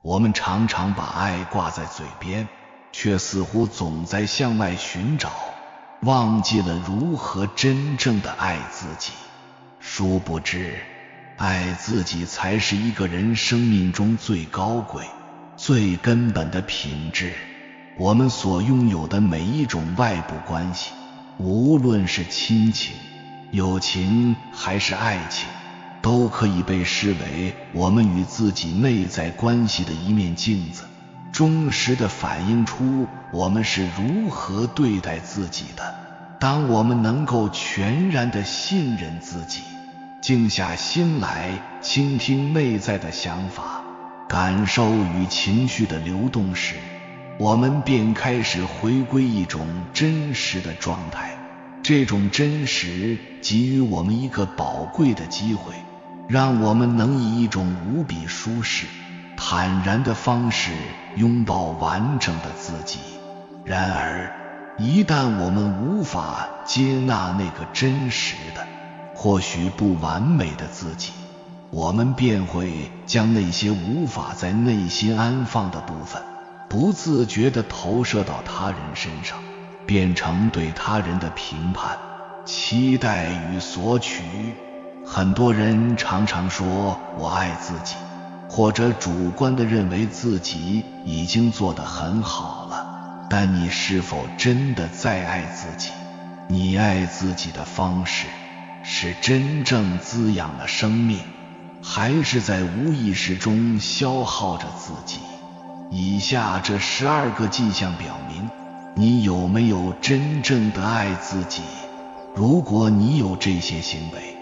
我们常常把爱挂在嘴边，却似乎总在向外寻找，忘记了如何真正的爱自己。殊不知，爱自己才是一个人生命中最高贵、最根本的品质。我们所拥有的每一种外部关系，无论是亲情、友情还是爱情，都可以被视为我们与自己内在关系的一面镜子，忠实地反映出我们是如何对待自己的。当我们能够全然地信任自己，静下心来倾听内在的想法、感受与情绪的流动时，我们便开始回归一种真实的状态。这种真实给予我们一个宝贵的机会，让我们能以一种无比舒适、坦然的方式拥抱完整的自己。然而，一旦我们无法接纳那个真实的、或许不完美的自己，我们便会将那些无法在内心安放的部分，不自觉地投射到他人身上，变成对他人的评判、期待与索取。很多人常常说我爱自己，或者主观地认为自己已经做得很好了，但你是否真的在爱自己？你爱自己的方式，是真正滋养了生命，还是在无意识中消耗着自己？以下这12个迹象表明，你有没有真正的爱自己？如果你有这些行为，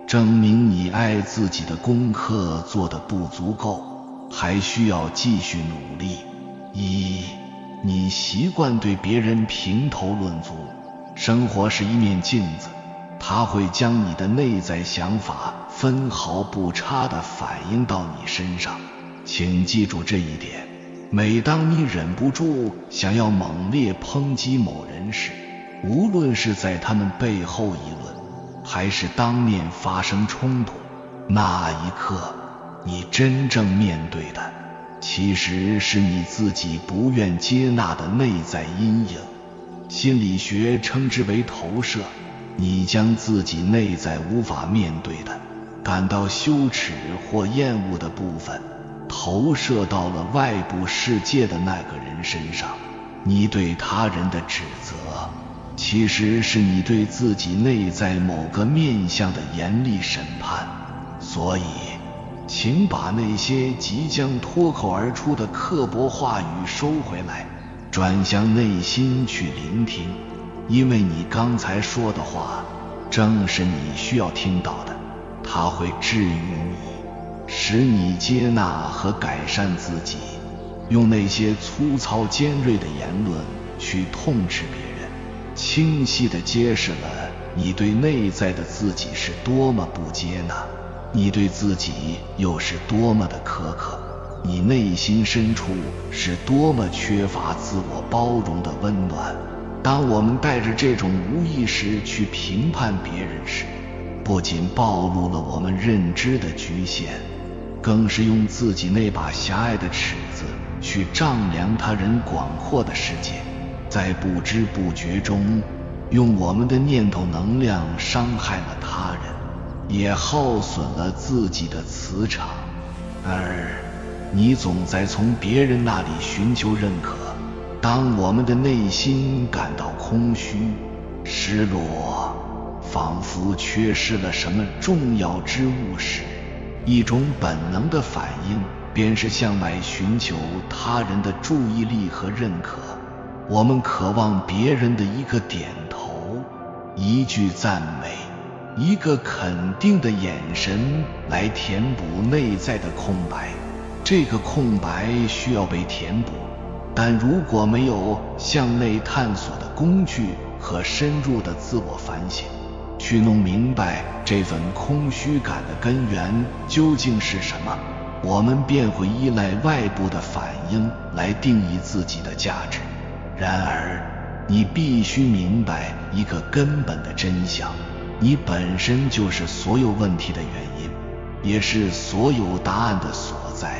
证明你爱自己的功课做得不足够，还需要继续努力。1. 你习惯对别人评头论足。生活是一面镜子，它会将你的内在想法分毫不差地反映到你身上。请记住这一点，每当你忍不住想要猛烈抨击某人时，无论是在他们背后议论，还是当面发生冲突，那一刻你真正面对的，其实是你自己不愿接纳的内在阴影。心理学称之为投射。你将自己内在无法面对的、感到羞耻或厌恶的部分，投射到了外部世界的那个人身上。你对他人的指责，其实是你对自己内在某个面向的严厉审判。所以，请把那些即将脱口而出的刻薄话语收回来，转向内心去聆听，因为你刚才说的话正是你需要听到的，它会治愈你，使你接纳和改善自己。用那些粗糙尖锐的言论去痛斥别人，清晰地揭示了你对内在的自己是多么不接纳，你对自己又是多么的苛刻，你内心深处是多么缺乏自我包容的温暖。当我们带着这种无意识去评判别人时，不仅暴露了我们认知的局限，更是用自己那把狭隘的尺子去丈量他人广阔的世界，在不知不觉中，用我们的念头能量伤害了他人，也耗损了自己的磁场。而你总在从别人那里寻求认可。当我们的内心感到空虚、失落，仿佛缺失了什么重要之物时，一种本能的反应便是向外寻求他人的注意力和认可。我们渴望别人的一个点头、一句赞美、一个肯定的眼神来填补内在的空白。这个空白需要被填补，但如果没有向内探索的工具和深入的自我反省，去弄明白这份空虚感的根源究竟是什么，我们便会依赖外部的反应来定义自己的价值。然而，你必须明白一个根本的真相，你本身就是所有问题的原因，也是所有答案的所在。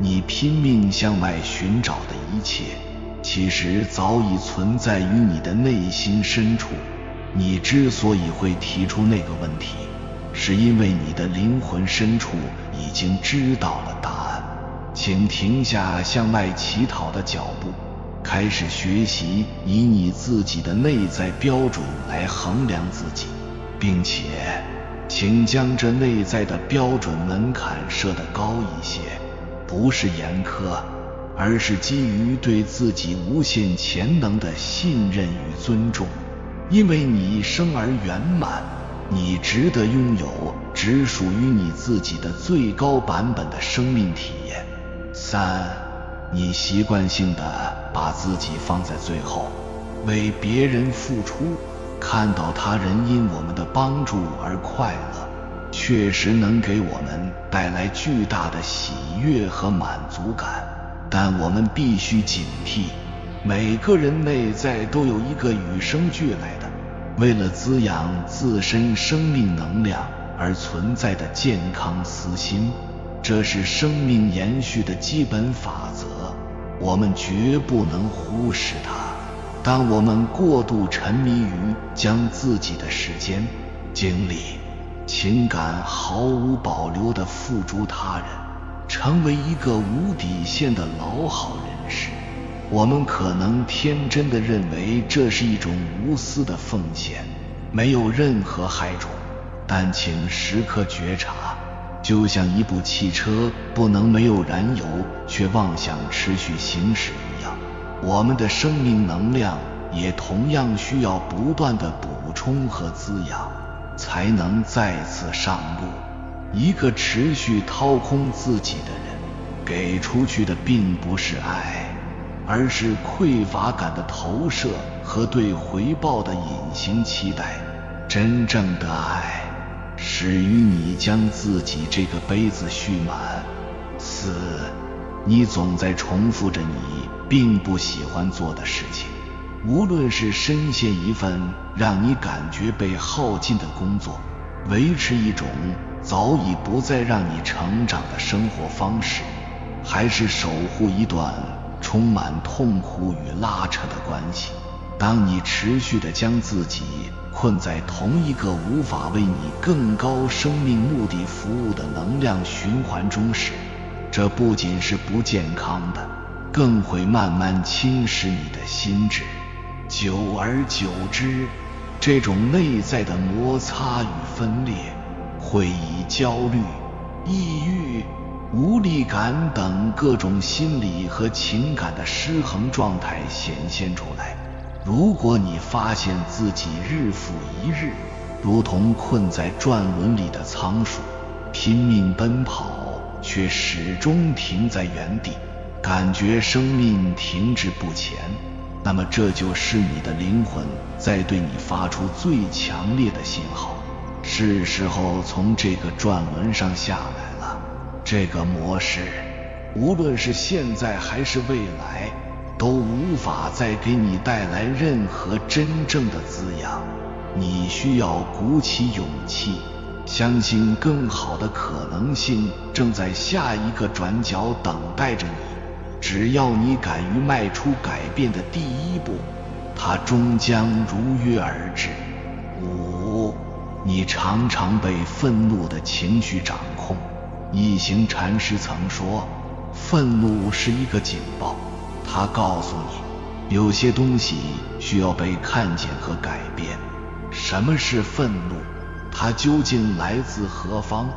你拼命向外寻找的一切，其实早已存在于你的内心深处。你之所以会提出那个问题，是因为你的灵魂深处已经知道了答案。请停下向外乞讨的脚步，开始学习以你自己的内在标准来衡量自己，并且请将这内在的标准门槛设得高一些，不是严苛，而是基于对自己无限潜能的信任与尊重。因为你生而圆满，你值得拥有只属于你自己的最高版本的生命体验。3. 你习惯性地把自己放在最后，为别人付出，看到他人因我们的帮助而快乐，确实能给我们带来巨大的喜悦和满足感。但我们必须警惕，每个人内在都有一个与生俱来的，为了滋养自身生命能量而存在的健康私心，这是生命延续的基本法则，我们绝不能忽视它。当我们过度沉迷于将自己的时间、精力、情感毫无保留地付诸他人，成为一个无底线的老好人时，我们可能天真地认为这是一种无私的奉献，没有任何害处。但请时刻觉察，就像一部汽车不能没有燃油却妄想持续行驶一样，我们的生命能量也同样需要不断的补充和滋养，才能再次上路。一个持续掏空自己的人，给出去的并不是爱，而是匮乏感的投射和对回报的隐形期待。真正的爱始于你将自己这个杯子蓄满。4. 你总在重复着你并不喜欢做的事情，无论是深陷一份让你感觉被耗尽的工作，维持一种早已不再让你成长的生活方式，还是守护一段充满痛苦与拉扯的关系，当你持续地将自己困在同一个无法为你更高生命目的服务的能量循环中时，这不仅是不健康的，更会慢慢侵蚀你的心智。久而久之，这种内在的摩擦与分裂会以焦虑、抑郁、无力感等各种心理和情感的失衡状态显现出来。如果你发现自己日复一日如同困在转轮里的仓鼠，拼命奔跑却始终停在原地，感觉生命停滞不前，那么这就是你的灵魂在对你发出最强烈的信号，是时候从这个转轮上下来了。这个模式，无论是现在还是未来，都无法再给你带来任何真正的滋养。你需要鼓起勇气，相信更好的可能性正在下一个转角等待着你。只要你敢于迈出改变的第一步，它终将如约而至。5. 你常常被愤怒的情绪掌控。一行禅师曾说，愤怒是一个警报，它告诉你，有些东西需要被看见和改变。什么是愤怒？它究竟来自何方？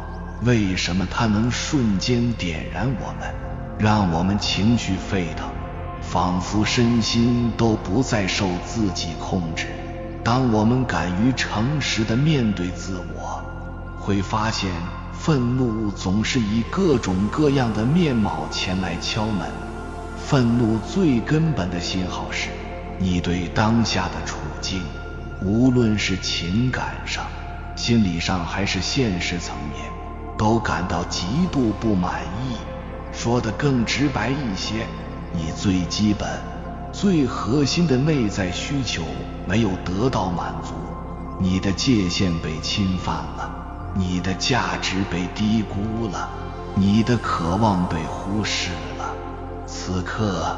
为什么它能瞬间点燃我们，让我们情绪沸腾，仿佛身心都不再受自己控制？当我们敢于诚实地面对自我，会发现愤怒总是以各种各样的面貌前来敲门。愤怒最根本的信号是，你对当下的处境，无论是情感上、心理上还是现实层面，都感到极度不满意。说得更直白一些，你最基本、最核心的内在需求没有得到满足，你的界限被侵犯了，你的价值被低估了，你的渴望被忽视了。此刻，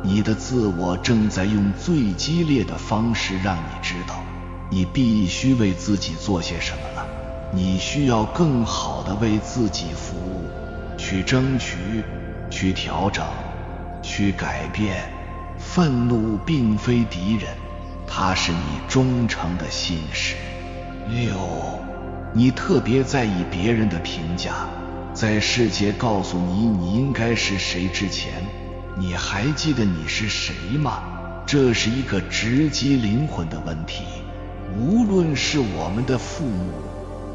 你的自我正在用最激烈的方式让你知道，你必须为自己做些什么了。你需要更好地为自己服务，去争取，去调整，去改变。愤怒并非敌人，它是你忠诚的信使。6. 你特别在意别人的评价。在世界告诉你你应该是谁之前，你还记得你是谁吗？这是一个直击灵魂的问题。无论是我们的父母、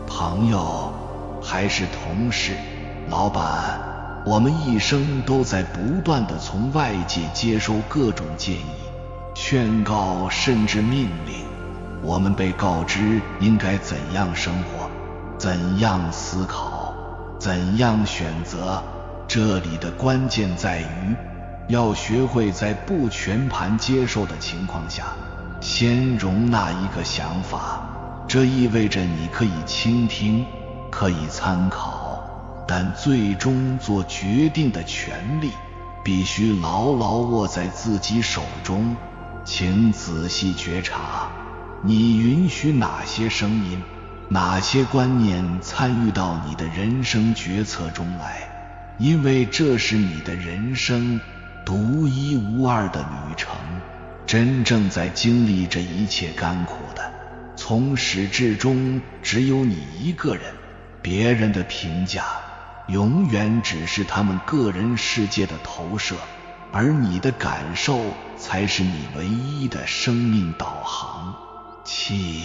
朋友，还是同事、老板，我们一生都在不断地从外界接收各种建议、劝告，甚至命令。我们被告知应该怎样生活，怎样思考，怎样选择。这里的关键在于，要学会在不全盘接受的情况下，先容纳一个想法。这意味着你可以倾听，可以参考，但最终做决定的权利必须牢牢握在自己手中。请仔细觉察，你允许哪些声音，哪些观念参与到你的人生决策中来，因为这是你的人生独一无二的旅程。真正在经历这一切甘苦的，从始至终只有你一个人。别人的评价永远只是他们个人世界的投射，而你的感受才是你唯一的生命导航。7.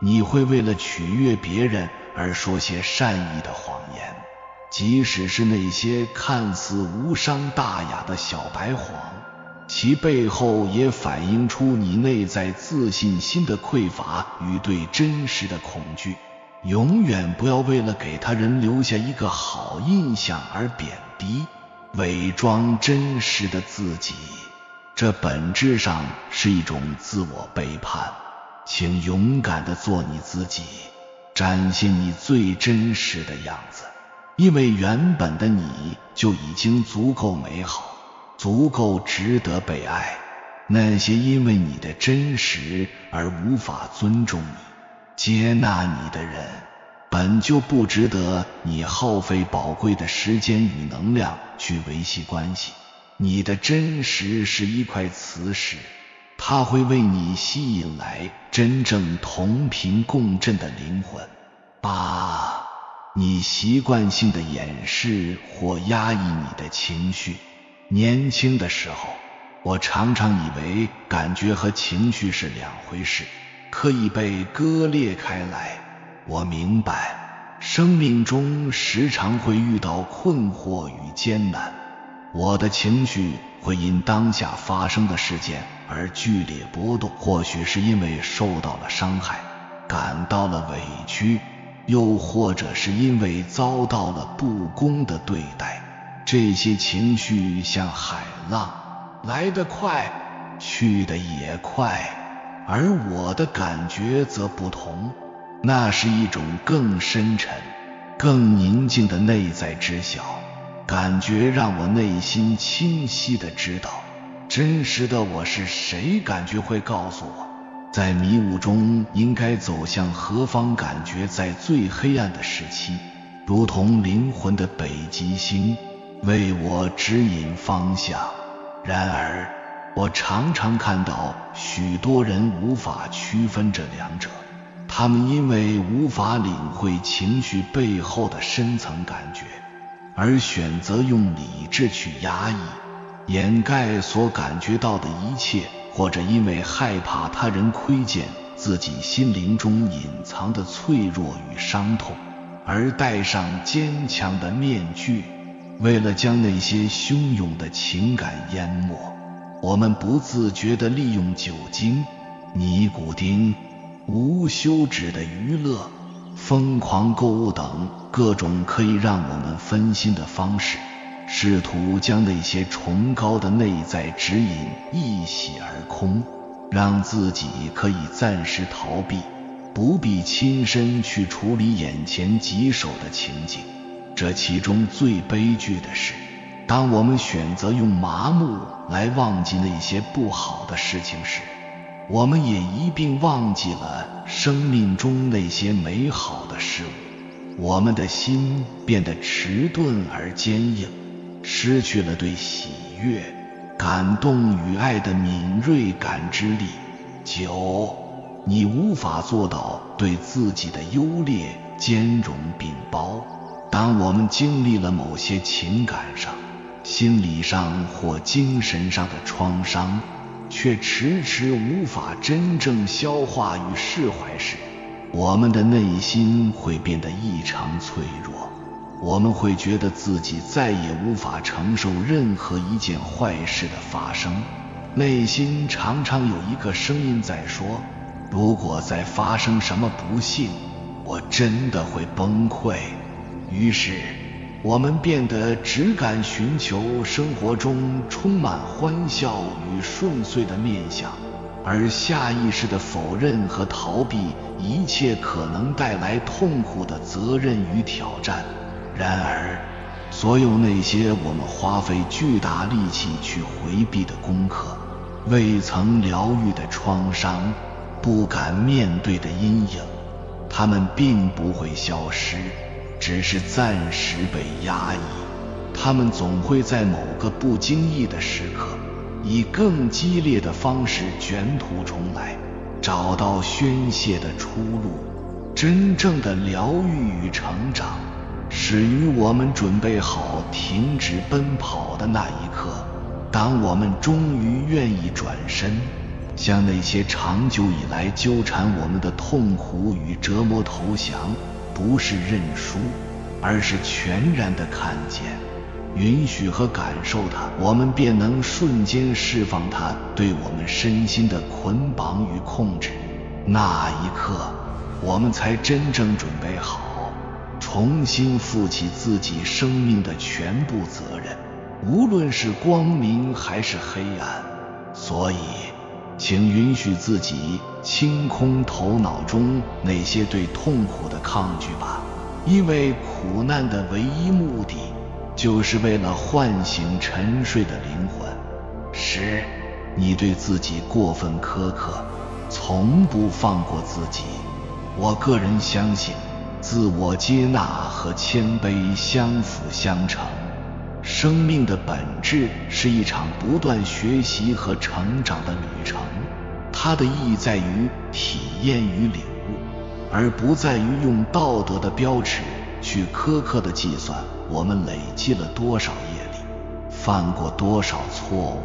你会为了取悦别人而说些善意的谎言，即使是那些看似无伤大雅的小白谎，其背后也反映出你内在自信心的匮乏与对真实的恐惧。永远不要为了给他人留下一个好印象而贬低、伪装真实的自己，这本质上是一种自我背叛。请勇敢地做你自己，展现你最真实的样子，因为原本的你就已经足够美好，足够值得被爱。那些因为你的真实而无法尊重你、接纳你的人，本就不值得你耗费宝贵的时间与能量去维系关系。你的真实是一块磁石，它会为你吸引来真正同频共振的灵魂。8. 你习惯性的掩饰或压抑你的情绪。年轻的时候，我常常以为感觉和情绪是两回事，可以被割裂开来。我明白，生命中时常会遇到困惑与艰难，我的情绪会因当下发生的事件而剧烈波动，或许是因为受到了伤害，感到了委屈，又或者是因为遭到了不公的对待。这些情绪像海浪，来得快，去得也快，而我的感觉则不同，那是一种更深沉、更宁静的内在知晓。感觉让我内心清晰地知道，真实的我是谁。感觉会告诉我，在迷雾中应该走向何方。感觉在最黑暗的时期，如同灵魂的北极星，为我指引方向。然而，我常常看到许多人无法区分这两者，他们因为无法领会情绪背后的深层感觉，而选择用理智去压抑、掩盖所感觉到的一切，或者因为害怕他人窥见自己心灵中隐藏的脆弱与伤痛，而戴上坚强的面具。为了将那些汹涌的情感淹没，我们不自觉地利用酒精、尼古丁、无休止的娱乐、疯狂购物等各种可以让我们分心的方式，试图将那些崇高的内在指引一洗而空，让自己可以暂时逃避，不必亲身去处理眼前棘手的情景。这其中最悲剧的是，当我们选择用麻木来忘记那些不好的事情时，我们也一并忘记了生命中那些美好的事物。我们的心变得迟钝而坚硬，失去了对喜悦、感动与爱的敏锐感知力。9. 你无法做到对自己的优劣兼容并包。当我们经历了某些情感上、心理上或精神上的创伤，却迟迟无法真正消化与释怀时，我们的内心会变得异常脆弱。我们会觉得自己再也无法承受任何一件坏事的发生。内心常常有一个声音在说，如果再发生什么不幸，我真的会崩溃。于是我们变得只敢寻求生活中充满欢笑与顺遂的面相，而下意识地否认和逃避一切可能带来痛苦的责任与挑战。然而，所有那些我们花费巨大力气去回避的功课，未曾疗愈的创伤，不敢面对的阴影，它们并不会消失，只是暂时被压抑。它们总会在某个不经意的时刻，以更激烈的方式卷土重来，找到宣泄的出路。真正的疗愈与成长，始于我们准备好停止奔跑的那一刻。当我们终于愿意转身，向那些长久以来纠缠我们的痛苦与折磨投降，不是认输，而是全然地看见、允许和感受它，我们便能瞬间释放它对我们身心的捆绑与控制。那一刻，我们才真正准备好重新负起自己生命的全部责任，无论是光明还是黑暗。所以，请允许自己清空头脑中那些对痛苦的抗拒吧，因为苦难的唯一目的，就是为了唤醒沉睡的灵魂。10. 你对自己过分苛刻，从不放过自己。我个人相信，自我接纳和谦卑相辅相成。生命的本质是一场不断学习和成长的旅程，它的意义在于体验与领悟，而不在于用道德的标尺去苛刻地计算我们累积了多少业力，犯过多少错误。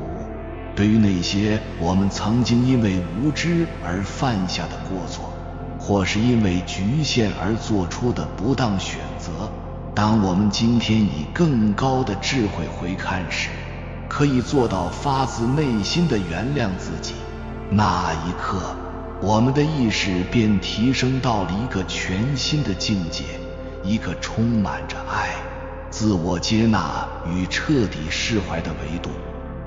对于那些我们曾经因为无知而犯下的过错，或是因为局限而做出的不当选择，当我们今天以更高的智慧回看时，可以做到发自内心的原谅自己。那一刻，我们的意识便提升到了一个全新的境界，一个充满着爱、自我接纳与彻底释怀的维度。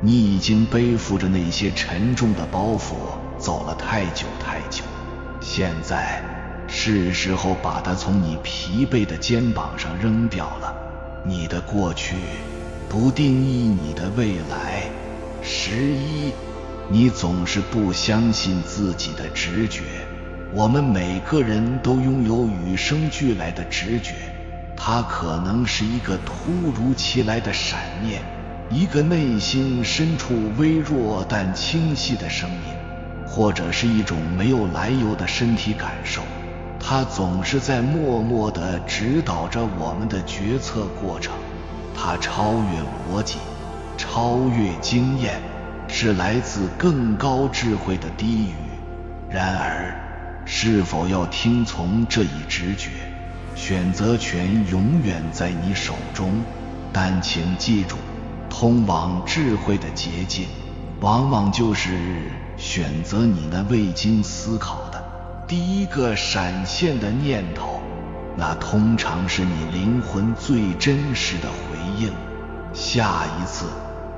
你已经背负着那些沉重的包袱走了太久太久，现在是时候把它从你疲惫的肩膀上扔掉了。你的过去不定义你的未来。11. 你总是不相信自己的直觉。我们每个人都拥有与生俱来的直觉，它可能是一个突如其来的闪念，一个内心深处微弱但清晰的声音，或者是一种没有来由的身体感受。它总是在默默地指导着我们的决策过程。它超越逻辑，超越经验，是来自更高智慧的低语。然而，是否要听从这一直觉，选择权永远在你手中。但请记住，通往智慧的捷径，往往就是选择你那未经思考的第一个闪现的念头，那通常是你灵魂最真实的回应。下一次，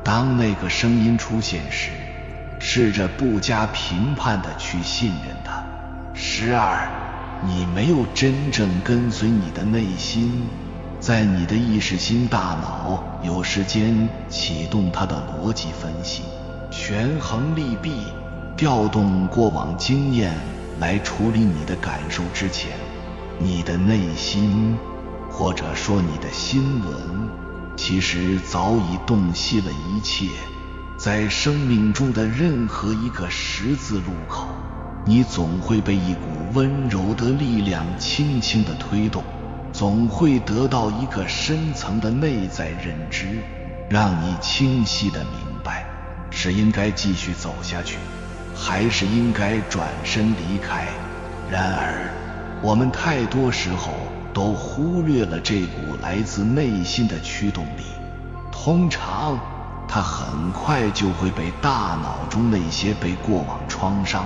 当那个声音出现时，试着不加评判地去信任它。12. 你没有真正跟随你的内心，在你的意识心大脑有时间启动它的逻辑分析，权衡利弊，调动过往经验来处理你的感受之前，你的内心，或者说你的心轮，其实早已洞悉了一切。在生命中的任何一个十字路口，你总会被一股温柔的力量轻轻地推动，总会得到一个深层的内在认知，让你清晰地明白，是应该继续走下去，还是应该转身离开。然而，我们太多时候都忽略了这股来自内心的驱动力，通常它很快就会被大脑中那些被过往创伤、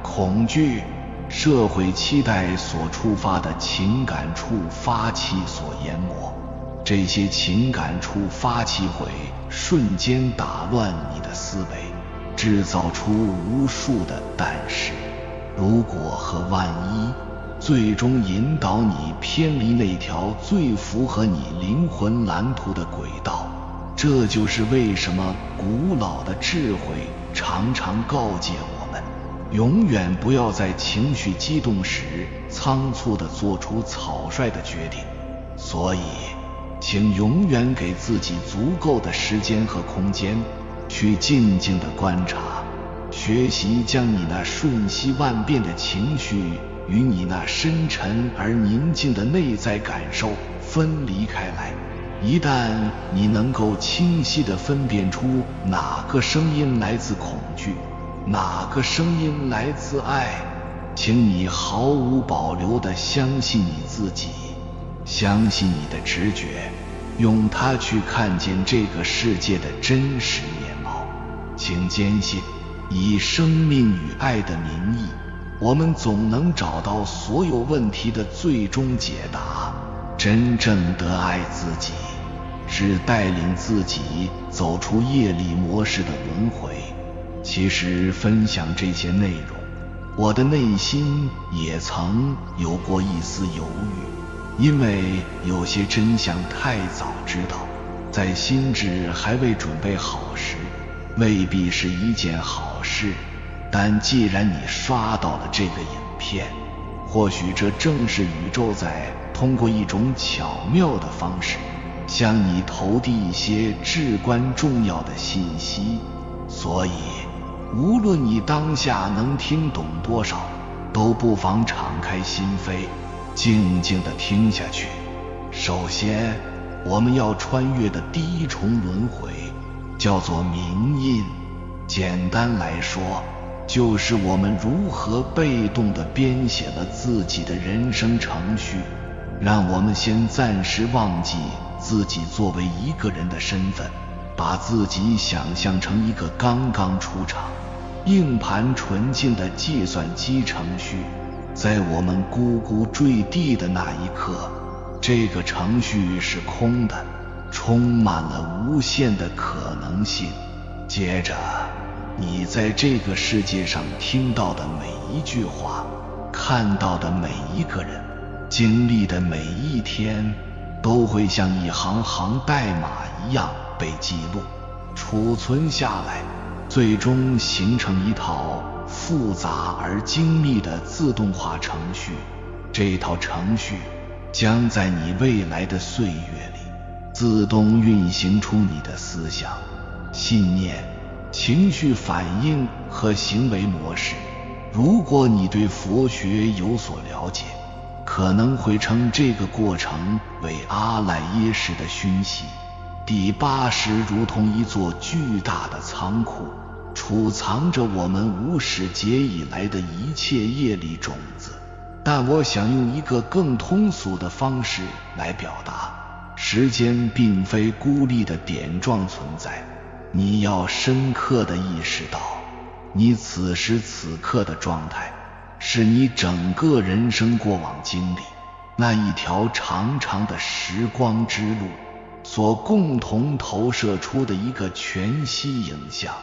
恐惧、社会期待所触发的情感触发器所淹没。这些情感触发器会瞬间打乱你的思维，制造出无数的但是、如果和万一，最终引导你偏离那条最符合你灵魂蓝图的轨道。这就是为什么古老的智慧常常告诫我们，永远不要在情绪激动时仓促地做出草率的决定。所以，请永远给自己足够的时间和空间，去静静地观察，学习将你那瞬息万变的情绪与你那深沉而宁静的内在感受分离开来。一旦你能够清晰地分辨出哪个声音来自恐惧，哪个声音来自爱，请你毫无保留地相信你自己，相信你的直觉，用它去看见这个世界的真实面貌。请坚信，以生命与爱的名义，我们总能找到所有问题的最终解答。真正的爱自己，是带领自己走出业力模式的轮回。其实分享这些内容，我的内心也曾有过一丝犹豫，因为有些真相太早知道，在心智还未准备好时，未必是一件好事。但既然你刷到了这个影片，或许这正是宇宙在通过一种巧妙的方式向你投递一些至关重要的信息。所以无论你当下能听懂多少，都不妨敞开心扉，静静地听下去。首先，我们要穿越的第一重轮回叫做冥印。简单来说，就是我们如何被动地编写了自己的人生程序。让我们先暂时忘记自己作为一个人的身份，把自己想象成一个刚刚出厂、硬盘纯净的计算机程序。在我们咕咕坠地的那一刻，这个程序是空的，充满了无限的可能性。接着，你在这个世界上听到的每一句话，看到的每一个人，经历的每一天，都会像一行行代码一样被记录、储存下来，最终形成一套复杂而精密的自动化程序。这套程序将在你未来的岁月里自动运行出你的思想、信念、情绪反应和行为模式。如果你对佛学有所了解，可能会称这个过程为阿赖耶识的熏习。第八识如同一座巨大的仓库，储藏着我们无始劫以来的一切业力种子。但我想用一个更通俗的方式来表达，时间并非孤立的点状存在，你要深刻地意识到，你此时此刻的状态是你整个人生过往经历那一条长长的时光之路所共同投射出的一个全息影像。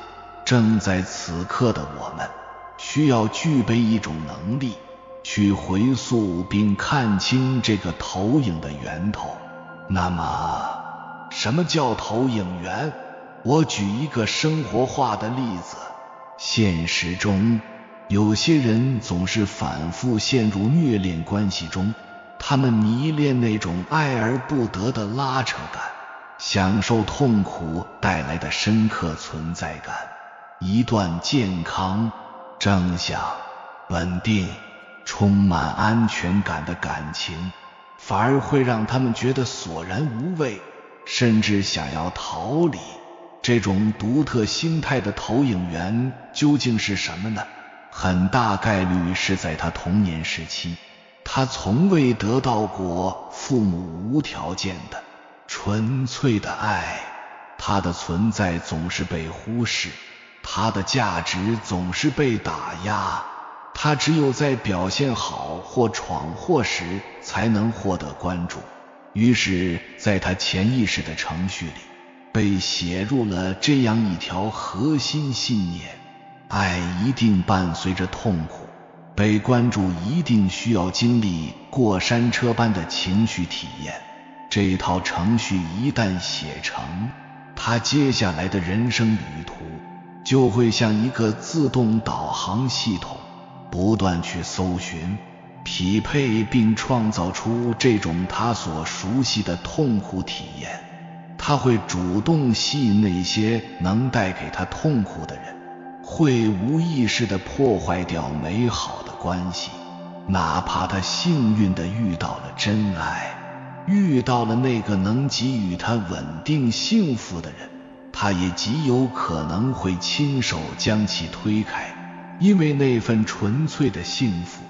正在此刻的我们需要具备一种能力，去回溯并看清这个投影的源头。那么，什么叫投影源？我举一个生活化的例子。现实中，有些人总是反复陷入虐恋关系中，他们迷恋那种爱而不得的拉扯感，享受痛苦带来的深刻存在感。一段健康、正向、稳定、充满安全感的感情，反而会让他们觉得索然无味，甚至想要逃离。这种独特心态的投影源究竟是什么呢？很大概率是在他童年时期，他从未得到过父母无条件的纯粹的爱，他的存在总是被忽视，他的价值总是被打压，他只有在表现好或闯祸时才能获得关注。于是在他潜意识的程序里被写入了这样一条核心信念：爱一定伴随着痛苦，被关注一定需要经历过山车般的情绪体验。这套程序一旦写成，他接下来的人生旅途就会像一个自动导航系统，不断去搜寻、匹配并创造出这种他所熟悉的痛苦体验。他会主动吸引那些能带给他痛苦的人，会无意识地破坏掉美好的关系。哪怕他幸运地遇到了真爱，遇到了那个能给予他稳定幸福的人，他也极有可能会亲手将其推开，因为那份纯粹的幸福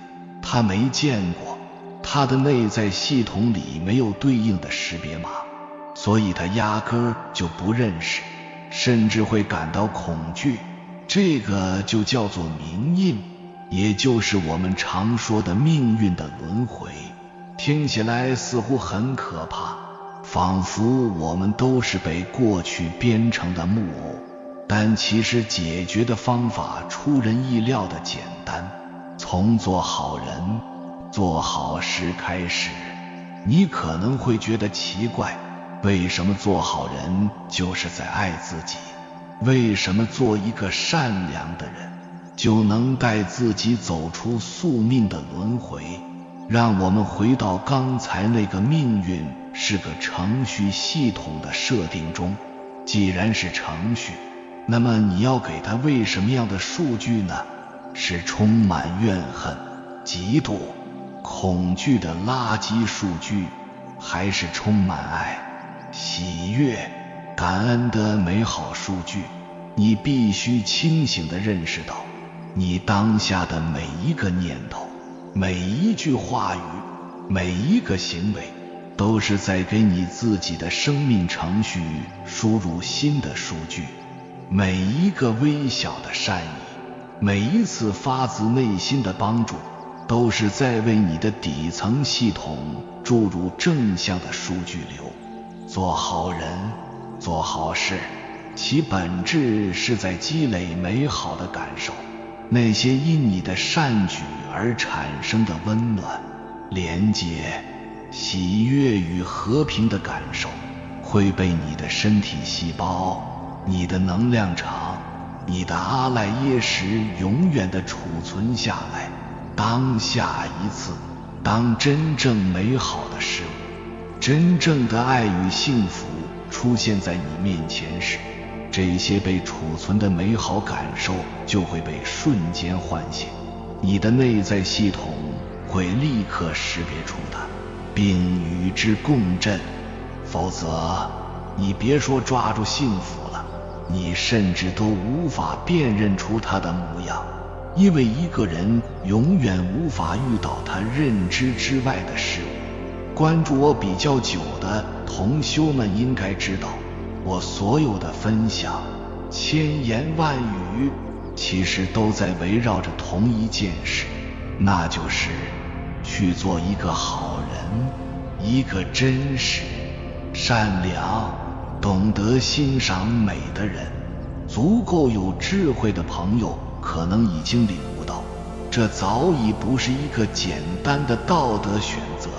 他没见过，他的内在系统里没有对应的识别码，所以他压根儿就不认识，甚至会感到恐惧。这个就叫做冥印，也就是我们常说的命运的轮回。听起来似乎很可怕，仿佛我们都是被过去编成的木偶，但其实解决的方法出人意料的简单。从做好人、做好事开始。你可能会觉得奇怪，为什么做好人就是在爱自己？为什么做一个善良的人就能带自己走出宿命的轮回？让我们回到刚才那个命运是个程序系统的设定中。既然是程序，那么你要给它喂什么样的数据呢？是充满怨恨、嫉妒、恐惧的垃圾数据，还是充满爱、喜悦、感恩的美好数据？你必须清醒地认识到，你当下的每一个念头、每一句话语、每一个行为，都是在给你自己的生命程序输入新的数据。每一个微小的善意，每一次发自内心的帮助，都是在为你的底层系统注入正向的数据流。做好人，做好事，其本质是在积累美好的感受。那些因你的善举而产生的温暖、连结、喜悦与和平的感受，会被你的身体细胞、你的能量场、你的阿赖耶识永远地储存下来。当下一次，当真正美好的事物、真正的爱与幸福出现在你面前时，这些被储存的美好感受就会被瞬间唤醒。你的内在系统会立刻识别出它，并与之共振。否则，你别说抓住幸福了，你甚至都无法辨认出它的模样。因为一个人永远无法遇到他认知之外的事物。关注我比较久的同修们应该知道，我所有的分享，千言万语，其实都在围绕着同一件事，那就是去做一个好人，一个真实、善良、懂得欣赏美的人。足够有智慧的朋友可能已经领悟到，这早已不是一个简单的道德选择，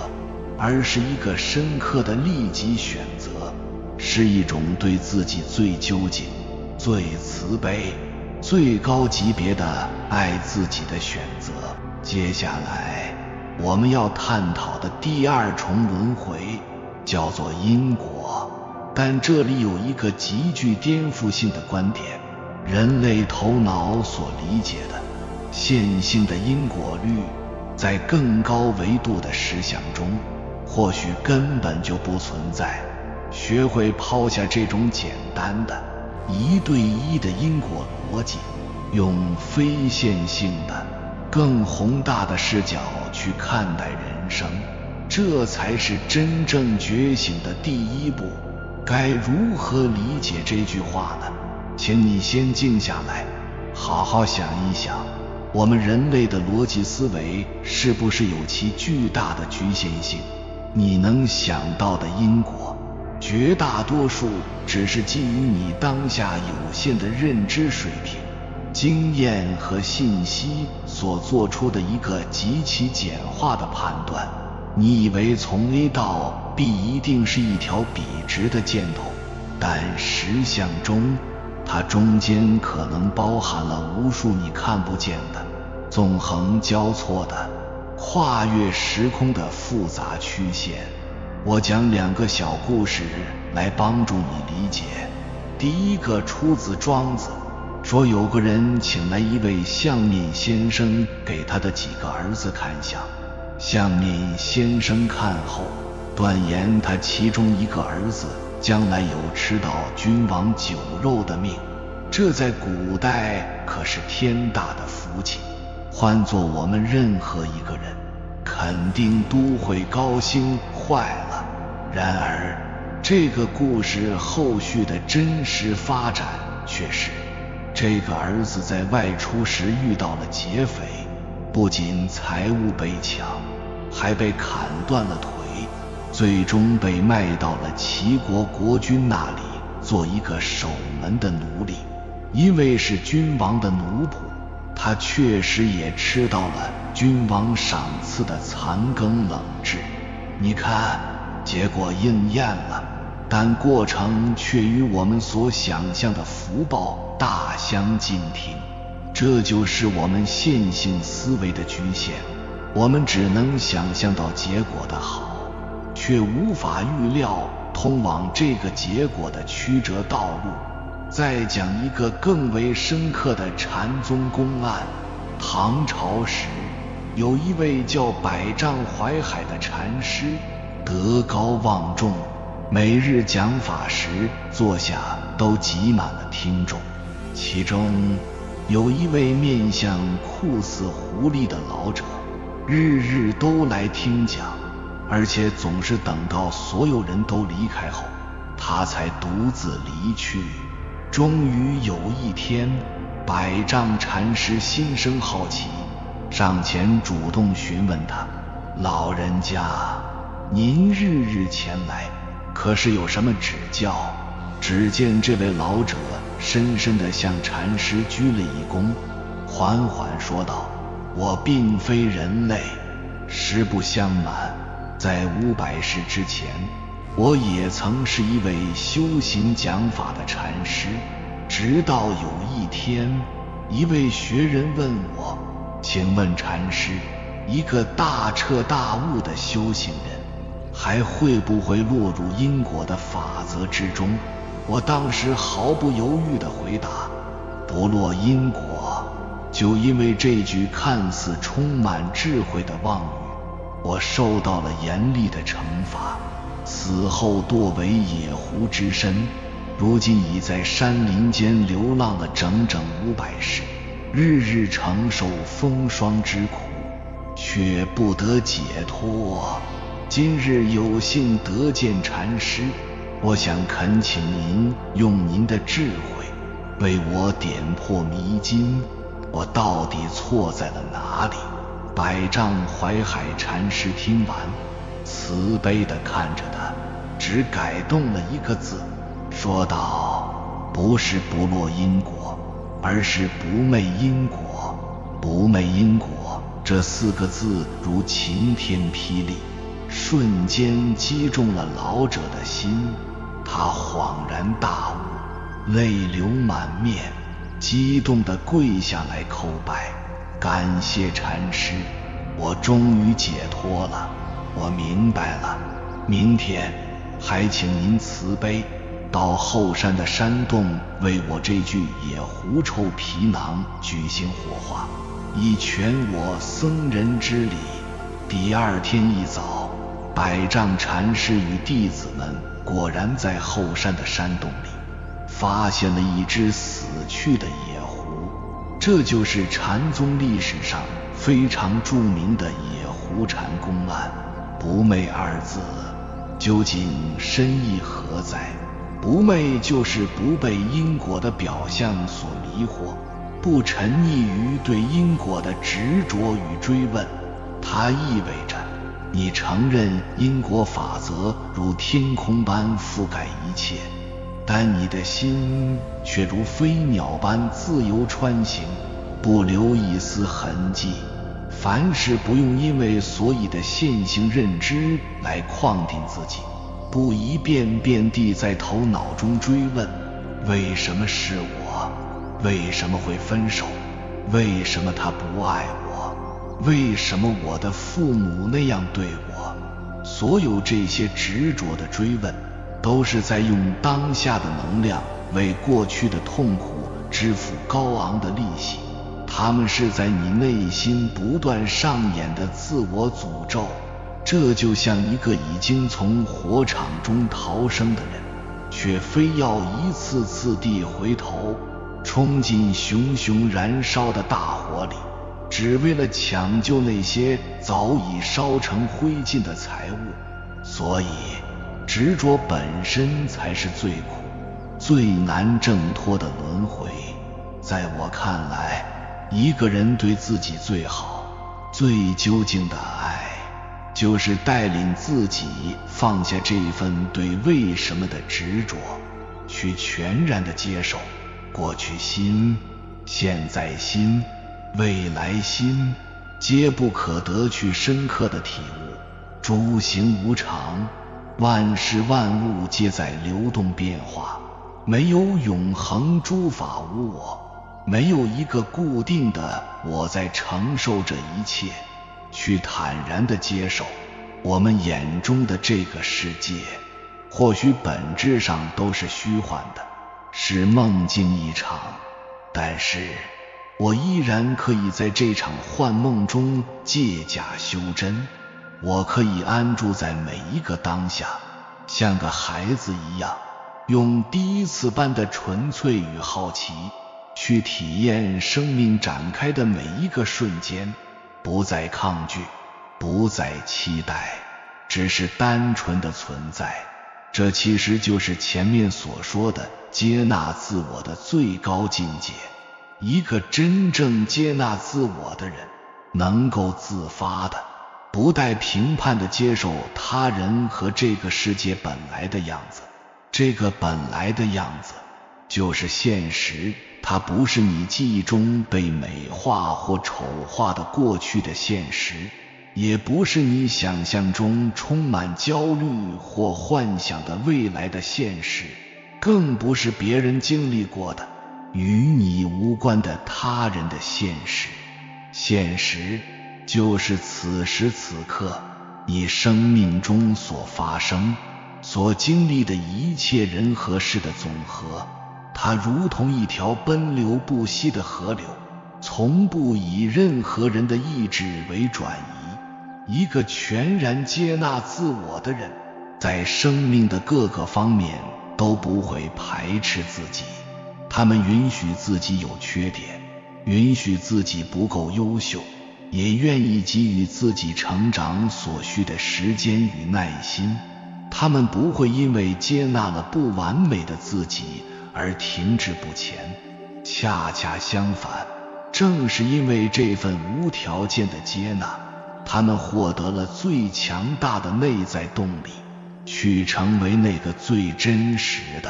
而是一个深刻的利己选择，是一种对自己最究竟、最慈悲、最高级别的爱自己的选择。接下来我们要探讨的第二重轮回叫做因果，但这里有一个极具颠覆性的观点，人类头脑所理解的线性的因果律，在更高维度的实相中或许根本就不存在。学会抛下这种简单的一对一的因果逻辑，用非线性的更宏大的视角去看待人生，这才是真正觉醒的第一步。该如何理解这句话呢？请你先静下来，好好想一想，我们人类的逻辑思维是不是有其巨大的局限性？你能想到的因果，绝大多数只是基于你当下有限的认知水平、经验和信息所做出的一个极其简化的判断。你以为从 A 到 B 一定是一条笔直的箭头，但实相中它中间可能包含了无数你看不见的、纵横交错的、跨越时空的复杂曲线。我讲两个小故事来帮助你理解。第一个出自庄子，说有个人请来一位相面先生给他的几个儿子看相。相面先生看后断言他其中一个儿子将来有吃到君王酒肉的命，这在古代可是天大的福气，换做我们任何一个人肯定都会高兴坏了。然而这个故事后续的真实发展却是，这个儿子在外出时遇到了劫匪，不仅财物被抢，还被砍断了腿，最终被卖到了齐国国君那里做一个守门的奴隶。因为是君王的奴仆，他确实也吃到了君王赏赐的残羹冷炙。你看，结果应验了，但过程却与我们所想象的福报大相径庭。这就是我们线性思维的局限，我们只能想象到结果的好，却无法预料通往这个结果的曲折道路。再讲一个更为深刻的禅宗公案。唐朝时，有一位叫百丈怀海的禅师，德高望重，每日讲法时坐下都挤满了听众。其中有一位面相酷似狐狸的老者，日日都来听讲，而且总是等到所有人都离开后，他才独自离去。终于有一天，百丈禅师心生好奇，上前主动询问他：老人家，您日日前来，可是有什么指教？只见这位老者深深地向禅师鞠了一躬，缓缓说道：我并非人类，实不相瞒，在500世之前，我也曾是一位修行讲法的禅师。直到有一天，一位学人问我：请问禅师，一个大彻大悟的修行人，还会不会落入因果的法则之中？我当时毫不犹豫地回答：不落因果。就因为这句看似充满智慧的妄语，我受到了严厉的惩罚，死后堕为野狐之身，如今已在山林间流浪了整整500世，日日承受风霜之苦，却不得解脱。今日有幸得见禅师，我想恳请您用您的智慧为我点破迷津，我到底错在了哪里？百丈怀海禅师听完，慈悲地看着他，只改动了一个字，说道：不是不落因果，而是不昧因果。不昧因果这4个字如晴天霹雳，瞬间击中了老者的心，他恍然大悟，泪流满面，激动地跪下来叩拜，感谢禅师，我终于解脱了，我明白了，明天还请您慈悲，到后山的山洞为我这具野狐臭皮囊举行火化，以全我僧人之礼。第二天一早，百丈禅师与弟子们果然在后山的山洞里发现了一只死去的野狐，这就是禅宗历史上非常著名的野狐禅公案。不昧二字究竟深意何在？不昧就是不被因果的表象所迷惑，不沉溺于对因果的执着与追问。它意味着你承认因果法则如天空般覆盖一切，但你的心却如飞鸟般自由穿行，不留一丝痕迹。凡事不用因为所以的现行认知来框定自己，不一遍遍地在头脑中追问，为什么是我？为什么会分手？为什么他不爱我？为什么我的父母那样对我？所有这些执着的追问，都是在用当下的能量为过去的痛苦支付高昂的利息，他们是在你内心不断上演的自我诅咒。这就像一个已经从火场中逃生的人，却非要一次次地回头冲进熊熊燃烧的大火里，只为了抢救那些早已烧成灰烬的财物。所以执着本身才是最苦最难挣脱的轮回。在我看来，一个人对自己最好最究竟的爱，就是带领自己放下这份对为什么的执着，去全然的接受过去心、现在心、未来心，皆不可得去深刻的体悟。诸行无常，万事万物皆在流动变化，没有永恒，诸法无我，没有一个固定的我在承受着一切。去坦然地接受我们眼中的这个世界，或许本质上都是虚幻的，是梦境一场，但是我依然可以在这场幻梦中借假修真。我可以安住在每一个当下，像个孩子一样，用第一次般的纯粹与好奇去体验生命展开的每一个瞬间，不再抗拒，不再期待，只是单纯的存在。这其实就是前面所说的接纳自我的最高境界。一个真正接纳自我的人，能够自发的不带评判的接受他人和这个世界本来的样子。这个本来的样子就是现实，它不是你记忆中被美化或丑化的过去的现实，也不是你想象中充满焦虑或幻想的未来的现实，更不是别人经历过的与你无关的他人的现实。现实就是此时此刻你生命中所发生所经历的一切人和事的总和，它如同一条奔流不息的河流，从不以任何人的意志为转移。一个全然接纳自我的人，在生命的各个方面都不会排斥自己，他们允许自己有缺点，允许自己不够优秀，也愿意给予自己成长所需的时间与耐心。他们不会因为接纳了不完美的自己而停滞不前，恰恰相反，正是因为这份无条件的接纳，他们获得了最强大的内在动力，去成为那个最真实的、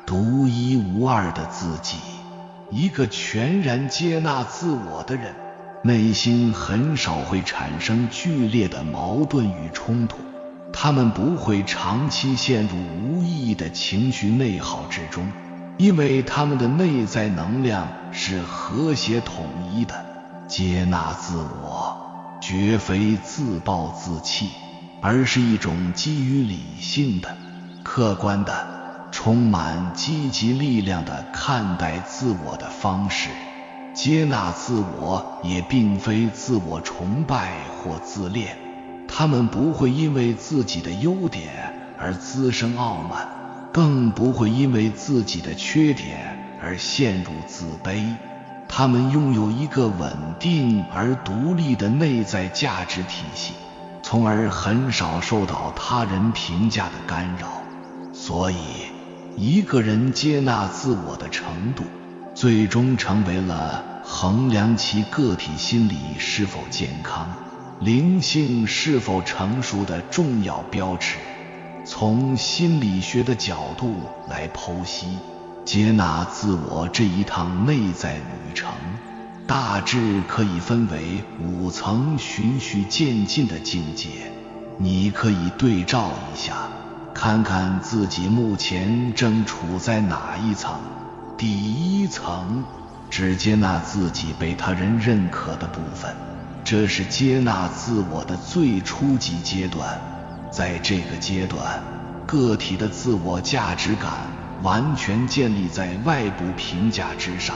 独一无二的自己。一个全然接纳自我的人，内心很少会产生剧烈的矛盾与冲突，他们不会长期陷入无意义的情绪内耗之中，因为他们的内在能量是和谐统一的。接纳自我绝非自暴自弃，而是一种基于理性的、客观的、充满积极力量的看待自我的方式。接纳自我也并非自我崇拜或自恋，他们不会因为自己的优点而滋生傲慢，更不会因为自己的缺点而陷入自卑。他们拥有一个稳定而独立的内在价值体系，从而很少受到他人评价的干扰。所以，一个人接纳自我的程度，最终成为了衡量其个体心理是否健康、灵性是否成熟的重要标尺。从心理学的角度来剖析接纳自我这一趟内在旅程，大致可以分为5层循序渐进的境界。你可以对照一下，看看自己目前正处在哪一层。第1层，只接纳自己被他人认可的部分，这是接纳自我的最初级阶段。在这个阶段，个体的自我价值感完全建立在外部评价之上，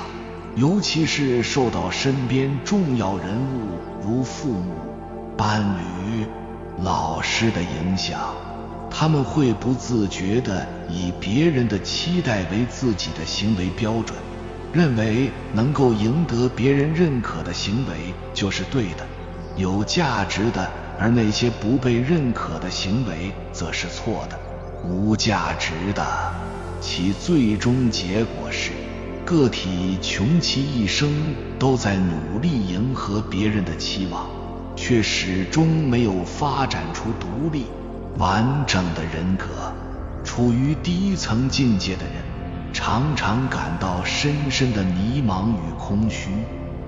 尤其是受到身边重要人物如父母、伴侣、老师的影响。他们会不自觉地以别人的期待为自己的行为标准，认为能够赢得别人认可的行为就是对的、有价值的，而那些不被认可的行为则是错的、无价值的。其最终结果是，个体穷其一生都在努力迎合别人的期望，却始终没有发展出独立完整的人格。处于第1层境界的人常常感到深深的迷茫与空虚，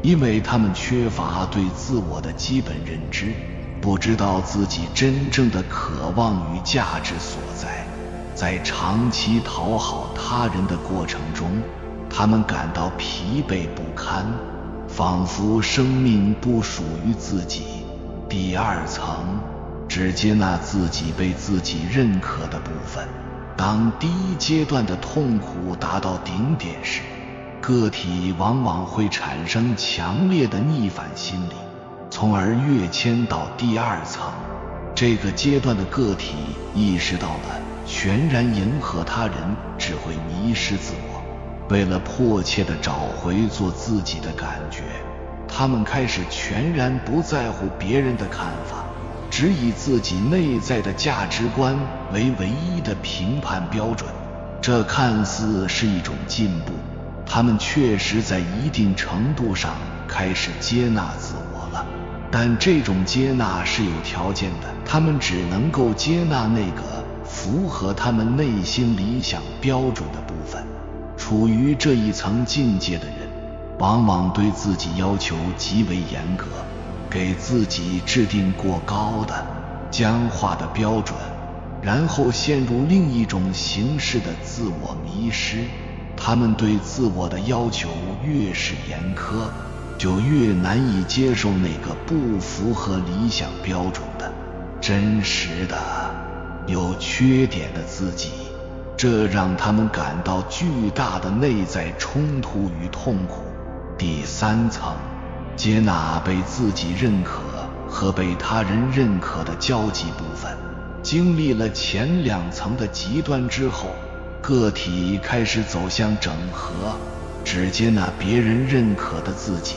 因为他们缺乏对自我的基本认知，不知道自己真正的渴望与价值所在。在长期讨好他人的过程中，他们感到疲惫不堪，仿佛生命不属于自己。第2层，只接纳自己被自己认可的部分。当第1阶段的痛苦达到顶点时，个体往往会产生强烈的逆反心理，从而跃迁到第2层。这个阶段的个体意识到了全然迎合他人只会迷失自我，为了迫切地找回做自己的感觉，他们开始全然不在乎别人的看法，只以自己内在的价值观为唯一的评判标准。这看似是一种进步，他们确实在一定程度上开始接纳自我了，但这种接纳是有条件的，他们只能够接纳那个符合他们内心理想标准的部分。处于这一层境界的人，往往对自己要求极为严格，给自己制定过高的、僵化的标准，然后陷入另一种形式的自我迷失。他们对自我的要求越是严苛，就越难以接受那个不符合理想标准的、真实的、有缺点的自己，这让他们感到巨大的内在冲突与痛苦。第3层，接纳被自己认可和被他人认可的交集部分。经历了前2层的极端之后，个体开始走向整合，只接纳别人认可的自己，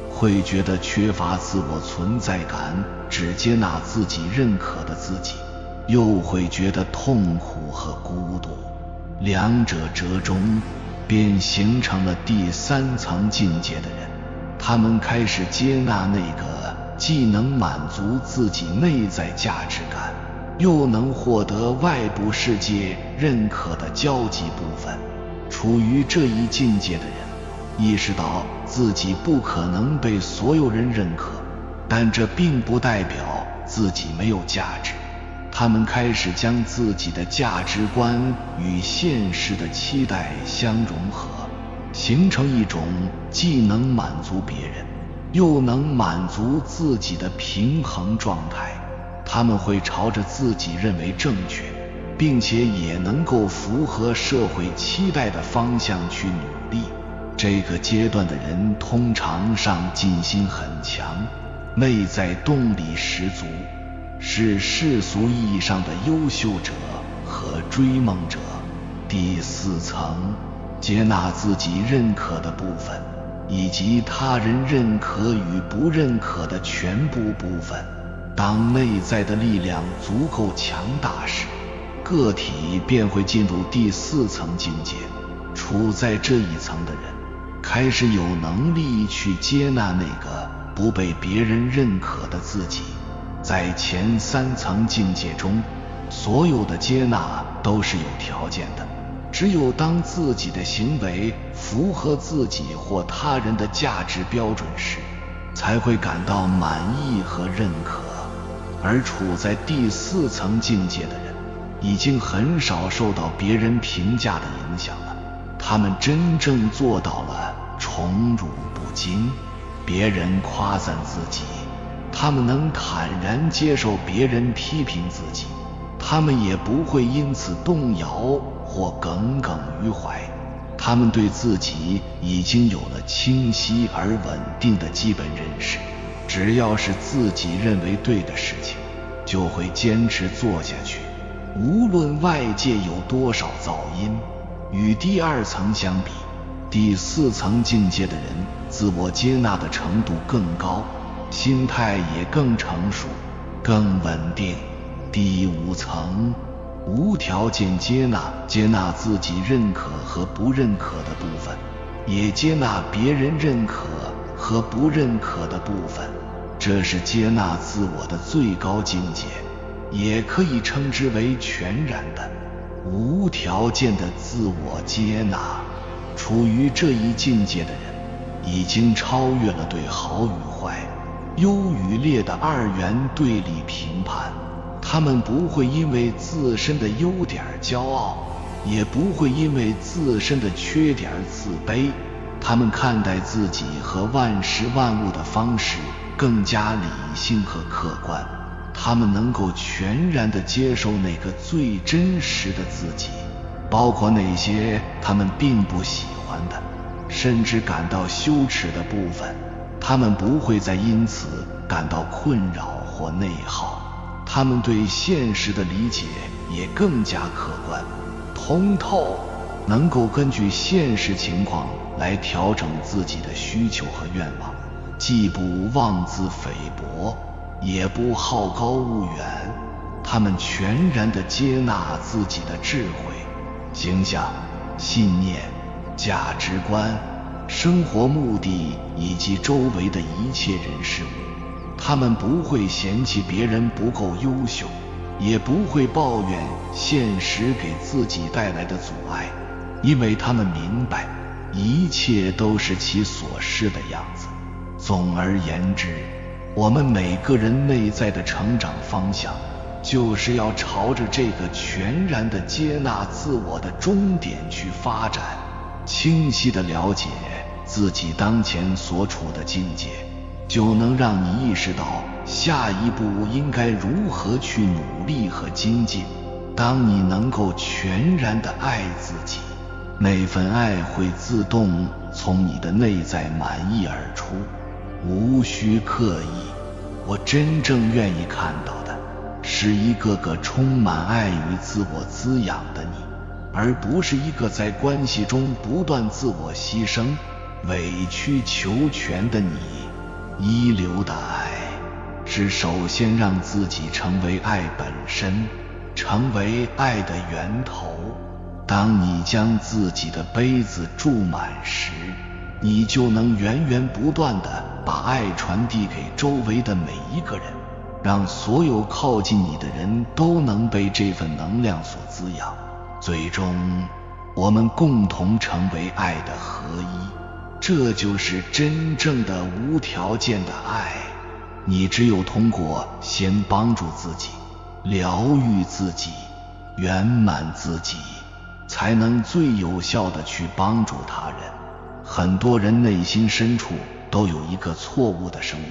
会觉得缺乏自我存在感；只接纳自己认可的自己，又会觉得痛苦和孤独。两者折中，便形成了第3层境界的人。他们开始接纳那个既能满足自己内在价值感，又能获得外部世界认可的交集部分。处于这一境界的人，意识到自己不可能被所有人认可，但这并不代表自己没有价值。他们开始将自己的价值观与现实的期待相融合，形成一种既能满足别人，又能满足自己的平衡状态。他们会朝着自己认为正确，并且也能够符合社会期待的方向去努力。这个阶段的人通常上进心很强，内在动力十足，是世俗意义上的优秀者和追梦者。第四层，接纳自己认可的部分，以及他人认可与不认可的全部部分。当内在的力量足够强大时，个体便会进入第四层境界。处在这一层的人，开始有能力去接纳那个不被别人认可的自己。在前三层境界中，所有的接纳都是有条件的，只有当自己的行为符合自己或他人的价值标准时，才会感到满意和认可。而处在第四层境界的人，已经很少受到别人评价的影响了。他们真正做到了宠辱不惊，别人夸赞自己，他们能坦然接受别人批评自己，他们也不会因此动摇或耿耿于怀。他们对自己已经有了清晰而稳定的基本认识，只要是自己认为对的事情，就会坚持做下去，无论外界有多少噪音。与第二层相比，第四层境界的人自我接纳的程度更高，心态也更成熟，更稳定。第五层，无条件接纳，接纳自己认可和不认可的部分，也接纳别人认可和不认可的部分。这是接纳自我的最高境界，也可以称之为全然的、无条件的自我接纳。处于这一境界的人，已经超越了对好与坏、优与劣的二元对立评判。他们不会因为自身的优点骄傲，也不会因为自身的缺点自卑。他们看待自己和万事万物的方式更加理性和客观，他们能够全然地接受那个最真实的自己，包括那些他们并不喜欢的，甚至感到羞耻的部分。他们不会再因此感到困扰或内耗。他们对现实的理解也更加客观、通透，能够根据现实情况来调整自己的需求和愿望，既不妄自菲薄，也不好高骛远。他们全然地接纳自己的智慧、形象、信念、价值观、生活目的以及周围的一切人事物。他们不会嫌弃别人不够优秀，也不会抱怨现实给自己带来的阻碍，因为他们明白一切都是其所是的样子。总而言之，我们每个人内在的成长方向，就是要朝着这个全然的接纳自我的终点去发展。清晰地了解自己当前所处的境界，就能让你意识到下一步应该如何去努力和精进。当你能够全然地爱自己，那份爱会自动从你的内在满溢而出，无需刻意。我真正愿意看到的是一个个充满爱与自我滋养的你，而不是一个在关系中不断自我牺牲、委曲求全的你。一流的爱是首先让自己成为爱本身，成为爱的源头。当你将自己的杯子注满时，你就能源源不断地把爱传递给周围的每一个人，让所有靠近你的人都能被这份能量所滋养。最终，我们共同成为爱的合一。这就是真正的无条件的爱。你只有通过先帮助自己，疗愈自己，圆满自己，才能最有效地去帮助他人。很多人内心深处都有一个错误的声音，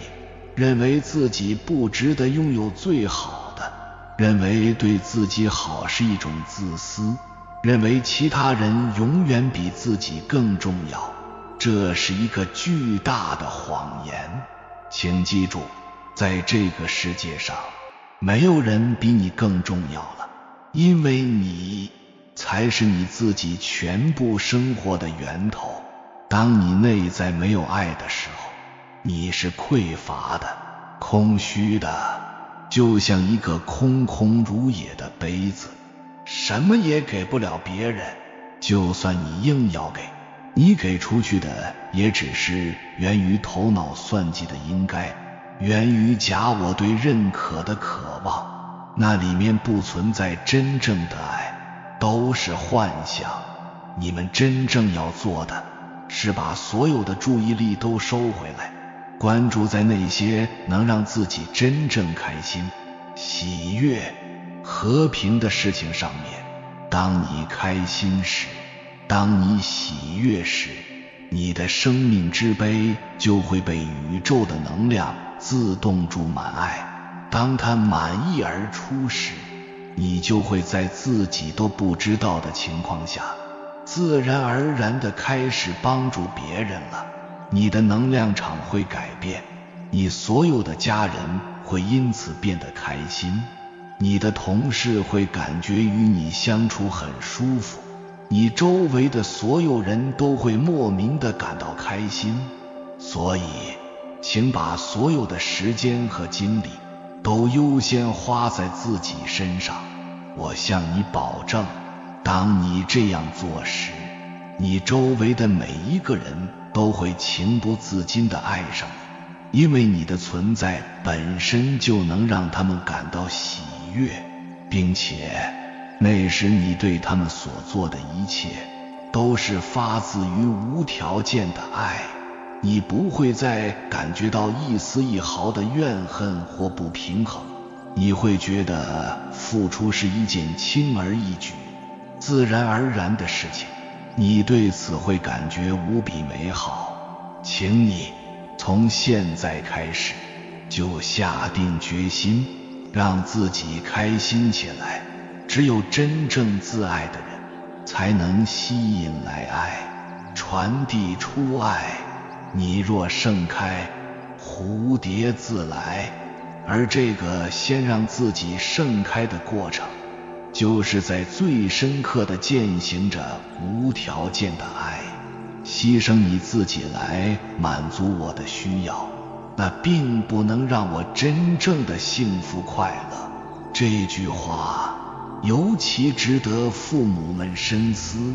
认为自己不值得拥有最好的，认为对自己好是一种自私，认为其他人永远比自己更重要。这是一个巨大的谎言。请记住，在这个世界上，没有人比你更重要了，因为你才是你自己全部生活的源头。当你内在没有爱的时候，你是匮乏的、空虚的，就像一个空空如也的杯子，什么也给不了别人。就算你硬要给，你给出去的也只是源于头脑算计的应该，源于假我对认可的渴望，那里面不存在真正的爱，都是幻想。你们真正要做的是把所有的注意力都收回来，关注在那些能让自己真正开心、喜悦、和平的事情上面。当你开心时，当你喜悦时，你的生命之杯就会被宇宙的能量自动注满爱。当它满溢而出时，你就会在自己都不知道的情况下，自然而然地开始帮助别人了。你的能量场会改变，你所有的家人会因此变得开心，你的同事会感觉与你相处很舒服，你周围的所有人都会莫名地感到开心。所以，请把所有的时间和精力都优先花在自己身上。我向你保证，当你这样做时，你周围的每一个人都会情不自禁地爱上你，因为你的存在本身就能让他们感到喜悦，并且那时你对他们所做的一切都是发自于无条件的爱，你不会再感觉到一丝一毫的怨恨或不平衡，你会觉得付出是一件轻而易举、自然而然的事情，你对此会感觉无比美好。请你从现在开始就下定决心，让自己开心起来。只有真正自爱的人，才能吸引来爱，传递出爱。你若盛开，蝴蝶自来。而这个先让自己盛开的过程，就是在最深刻地践行着无条件的爱。牺牲你自己来满足我的需要，那并不能让我真正的幸福快乐。这句话尤其值得父母们深思。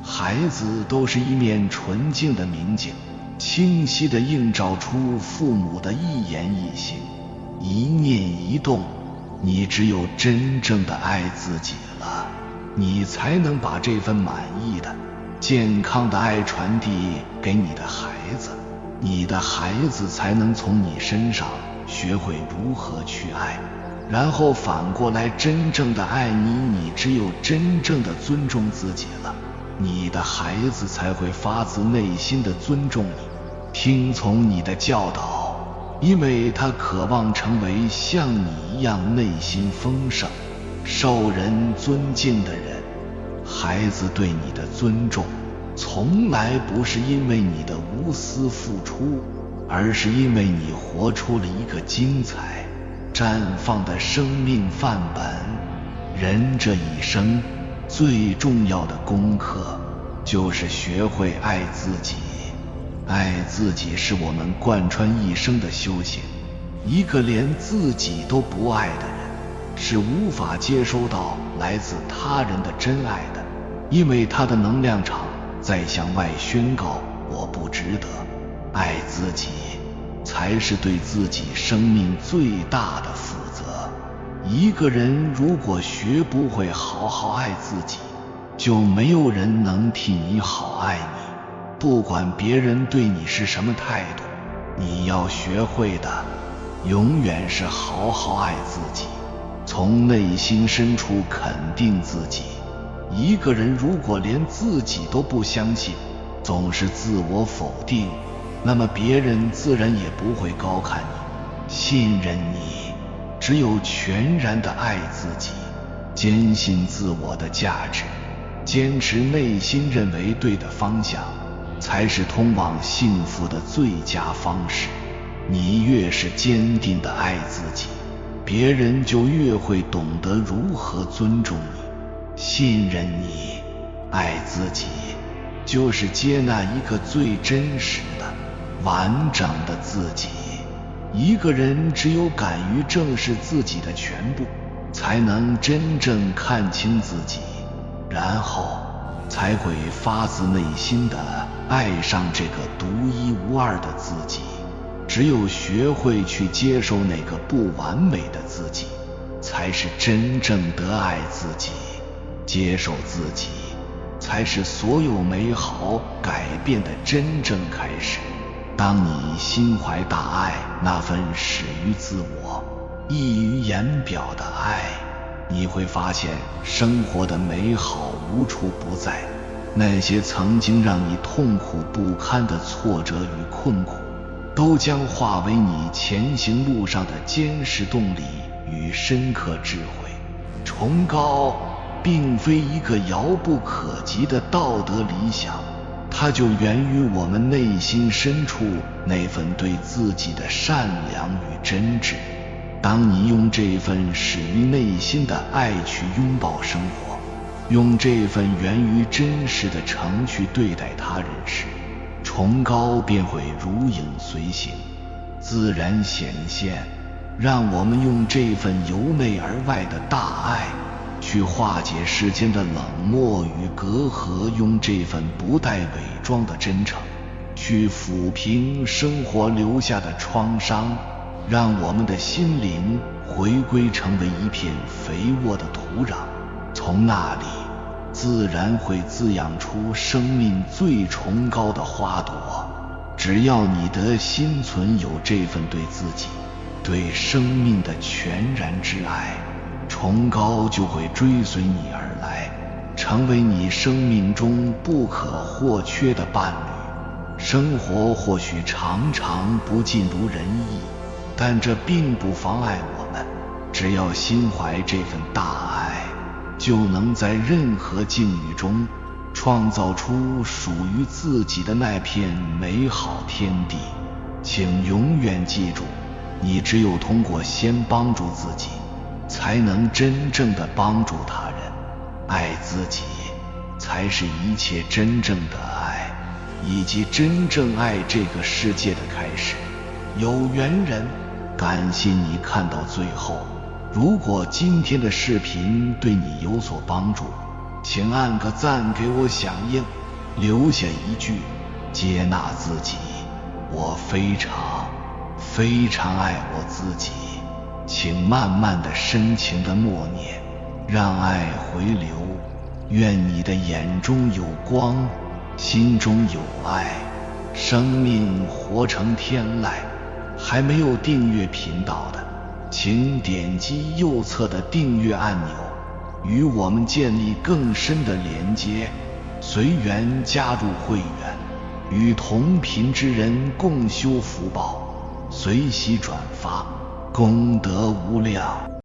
孩子都是一面纯净的明镜，清晰地映照出父母的一言一行、一念一动。你只有真正的爱自己了，你才能把这份满意的、健康的爱传递给你的孩子，你的孩子才能从你身上学会如何去爱，然后反过来真正的爱你。你只有真正的尊重自己了，你的孩子才会发自内心的尊重你，听从你的教导，因为他渴望成为像你一样内心丰盛、受人尊敬的人。孩子对你的尊重，从来不是因为你的无私付出，而是因为你活出了一个精彩、绽放的生命范本。人这一生最重要的功课，就是学会爱自己。爱自己是我们贯穿一生的修行。一个连自己都不爱的人，是无法接收到来自他人的真爱的，因为他的能量场在向外宣告我不值得。爱自己才是对自己生命最大的负责。一个人如果学不会好好爱自己，就没有人能替你好爱你。不管别人对你是什么态度，你要学会的永远是好好爱自己。从内心深处肯定自己。一个人如果连自己都不相信，总是自我否定，那么别人自然也不会高看你，信任你。只有全然的爱自己，坚信自我的价值，坚持内心认为对的方向，才是通往幸福的最佳方式。你越是坚定地爱自己，别人就越会懂得如何尊重你，信任你。爱自己，就是接纳一个最真实的、完整的自己。一个人只有敢于正视自己的全部，才能真正看清自己，然后才会发自内心地爱上这个独一无二的自己。只有学会去接受那个不完美的自己，才是真正的爱自己。接受自己，才是所有美好改变的真正开始。当你心怀大爱，那份始于自我、溢于言表的爱，你会发现生活的美好无处不在。那些曾经让你痛苦不堪的挫折与困苦，都将化为你前行路上的坚实动力与深刻智慧。崇高并非一个遥不可及的道德理想，它就源于我们内心深处那份对自己的善良与真挚。当你用这份始于内心的爱去拥抱生活，用这份源于真实的诚去对待他人时，崇高便会如影随形，自然显现。让我们用这份由内而外的大爱去化解世间的冷漠与隔阂，用这份不带伪装的真诚去抚平生活留下的创伤，让我们的心灵回归成为一片肥沃的土壤，从那里自然会滋养出生命最崇高的花朵。只要你的心存有这份对自己、对生命的全然之爱，崇高就会追随你而来，成为你生命中不可或缺的伴侣。生活或许常常不尽如人意，但这并不妨碍我们，只要心怀这份大爱，就能在任何境遇中创造出属于自己的那片美好天地。请永远记住，你只有通过先帮助自己，才能真正的帮助他人。爱自己，才是一切真正的爱，以及真正爱这个世界的开始。有缘人，感谢你看到最后。如果今天的视频对你有所帮助，请按个赞给我响应，留下一句接纳自己，我非常爱我自己。请慢慢的深情的默念，让爱回流。愿你的眼中有光，心中有爱，生命活成天籁。还没有订阅频道的，请点击右侧的订阅按钮，与我们建立更深的连接。随缘加入会员，与同频之人共修福报，随喜转发，功德无量。